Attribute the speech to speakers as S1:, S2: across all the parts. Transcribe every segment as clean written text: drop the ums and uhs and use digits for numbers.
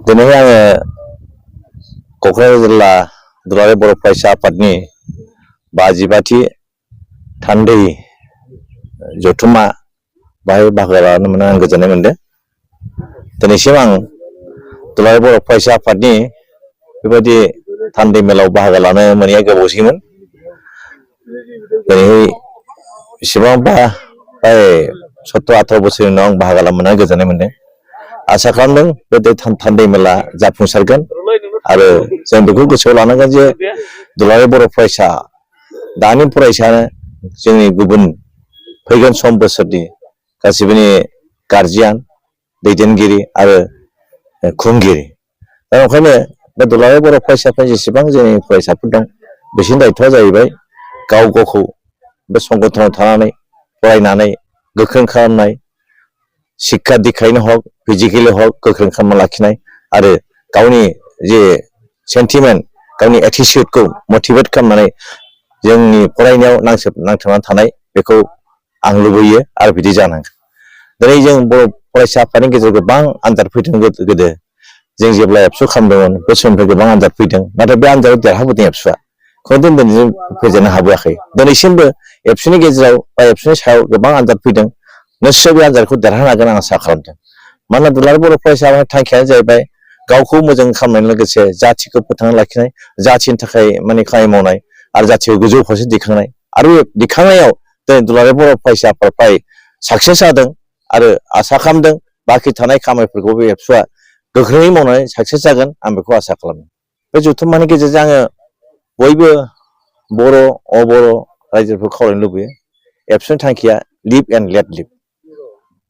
S1: दिनै आङो क'क्राझार जिल्ला दुलाराय बर' फरायसा आफादनि 52थि थान्दै जथुम्मा बाहाय बाहागो लानो मोनना आं गोजोननाय मोनदों। दिनैसिम आं दुलाराय बर' फरायसा आफादनि बेबायदि थान्दै मेलाव बाहागो लानो मोनैया गोबावसैमोन। दिनै बेसेबांबा 17-18 बोसोरनि उनाव आं बाहागो लानो मोनना गोजोननाय मोनदों। आसा खालामदों बे थान्दै मेला जाफुंसारगोन आरो जों बेखौ गोसोआव लानांगोन जे दुलाराय बर' फरायसा दानि फरायसायानो जोंनि गुबुन फैगोन सम बोसोरनि गासिबोनि गारजियान दैदेनगिरि आरो खुंगिरि। दा ओंखायनो बे दुलाराय बर' फरायसाफोरा जेसेबां जोंनि फरायसाफोर दं बिसोरनि दायथ'आ जाहैबाय गाव गावखौ बे संगठनाव थानानै फरायनानै गोख्रों खालामनाय, शिक्षा दीक्षायैनो हक फिजिकेलि हक गोख्रों खालामना लाखिनाय आरो गावनि जे सेन्टिमेन्ट गावनि एटिटिउडखौ मटिभेट खालामनानै जोंनि फरायनायाव नांथाबनानै थानाय बेखौ आं लुबैयो आरो बिदि जानांगोन। दिनै जों बर' फरायसा आफादनि गेजेराव गोबां आनजाद फैदों। गोदो जों जेब्ला एबसु खालामदोंमोन बे समनिफ्राय गोबां आनजाद फैदों, नाथाय बे आनजादाव देरहाबोदों एबसुआ खिन्थु दिनैसिम फेजेननो हाबोआखै। दिनैसिमबो एबसुनि गेजेराव बा एबसुनि सायाव गोबां आनजाद फैदों। निस्सय बे आनजादखौ देरहानो हागोन आं आसा खालामदों। मानोना दुलाराय बर' फरायसा आफादनि थांखियानो जाहैबाय गावखौ मोजां खालामनायजों लोगोसे जाथिखौ फोथांना लाखिनाय, जाथिनि थाखाय खामानि मावनाय आरो जाथिखौ गोजौ फारसे दिखांनाय आरो दिखांनायाव दिनै दुलाराय बर' फरायसा आफादआ साक्सेस जादों आरो आसा खालामदों बाखि थानाय खामानिफोरखौ बे एबसुआ गोख्रोङै मावनानै साक्सेस जागोन आं बेखौ आसा खालामो। बे जथुम्मानि गेजेरजों आङो बयबो बर' अबर' रायजोफोरखौ खावलायनो लुबैयो एबसुनि थांखिया लिभ एन्ड लेट लिभ।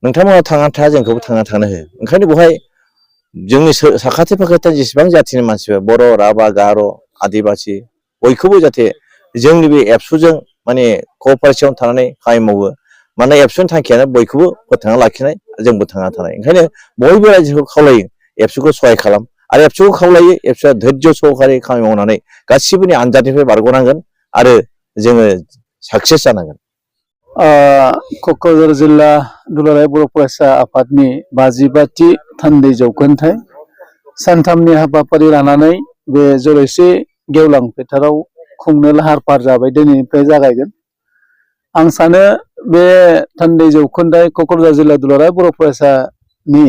S1: नोंथांमोना थांनानै था जोंखौबो थांना थानो हो। ओंखायनो बेवहाय जोंनि साखाथि फाखाथि जेसेबां जाथिनि मानसिफोर बर', राभा, गार', आदिबासि बयखौबो जाहाथे जोंनि बे एबसुजों क'पारेसन थानानै खामानि मावो। माने एबसुनि थांखियानो बयखौबो फोथांना लाखिनाय, जोंबो थांना थानाय। ओंखायनो बयबो रायजोखौ खावलायो एबसुखौ सहाय खालाम आरो एबसुखौ खावलायो एबसुआ धैर्य सहकारै खामानि मावनानै गासिबोनि आनजादनिफ्राय बारग'नांगोन आरो जोङो साक्सेस जानांगोन।
S2: क'क्राझार जिल्ला दुलाराय बर' फरायसा आफादनि 52थि थान्दै जौखोन्दाइ सानथामनि हाबाफारि लानानै बे जर'से गेवलां फोथाराव खुंनो लाहार फाहार जाबाय। दिनैनिफ्राय जागायगोन। आं सानो बे थान्दै जौखोन्दाइ क'क्राझार जिल्ला दुलाराय बर' फरायसानि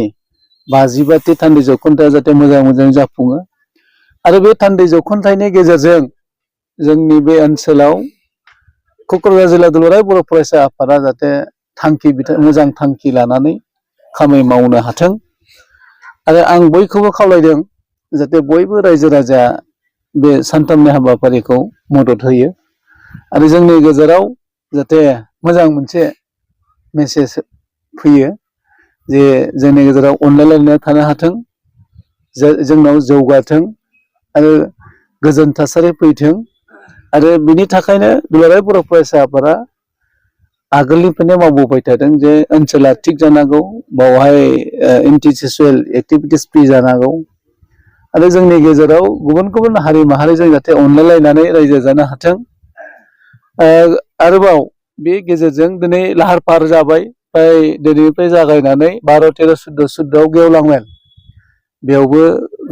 S2: 52थि थान्दै जौखोन्दाइआ जाहाथे मोजां जाफुङो आरो बे थान्दै जौखोन्दाइनि गेजेरजों जोंनि बे ओनसोलाव क'क्राझार जिल्ला दुलाराय बर' फरायसा आफादा जाहाथे मोजां थांखि लानानै खामानि मावनो हाथों आरो आं बयखौबो खावलायदों जाहाथे बयबो रायजो राजा बे सानथामनि हाबाफारिखौ मदद होयो आरो जोंनि गेजेराव जाहाथे मोजां मोनसे मेसेज फैयो जे जोंनि गेजेराव अनलायलायनाय थानो हाथों, जोंनाव जौगाथों आरो गोजोन थासारि फैथों। आरो बिनि थाखायनो दुलाराय बर' फरायसा आफादा आगोलनिफ्रायनो मावबोबाय थादों जे ओनसोला थिग जानांगौ, बावहाय एन्टि ससियेल एक्टिभिटिस फ्रि जानांगौ आरो जोंनि गेजेराव गुबुन गुबुन हारि माहारिजों जाहाथे अनलायलायनानै रायजो जानो हाथों। आरोबाव बे गेजेरजों दिनै लाहार फाहार जाबाय। दिनैनिफ्राय जागायनानै 12, 13, 14, 14 गेवलां मेल बेयावबो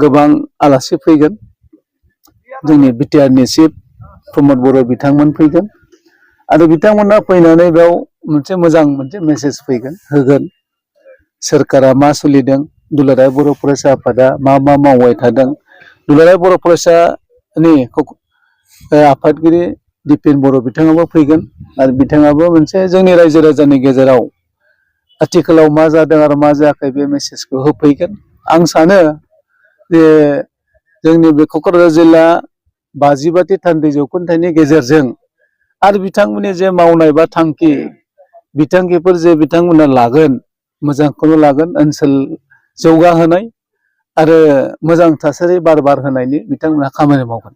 S2: गोबां आलासि फैगोन। जोंनि बिटिआरनि चिफ प्रमद बर' बिथांमोन फैगोन आरो बिथांमोना फैनानै बेयाव मोजां मेसेज होगोन। सोरखारा मा सोलिदों, दुलाराय बर' फरायसा आफादा मा मावबाय थादों, दुलाराय बर' फरायसानि आफादगिरि दिपेन बर' बिथाङाबो फैगोन आरो बिथाङाबो जोंनि रायजो राजानि गेजेराव आथिखालाव मा जादों आरो मा जायाखै बे मेसेजखौ होफैगोन। आं सानो जे जोंनि बे क'क्राझार जिल्ला 52थि थान्दै जौखोन्दाइनि गेजेरजों आरो बिथांमोननि जे मावनाय बा बिथांखिफोर जे बिथांमोना लागोन, मोजांखौनो लागोन, ओनसोल जौगाहोनाय आरो मोजां थासारि बार होनायनि बिथांमोना खामानि मावगोन।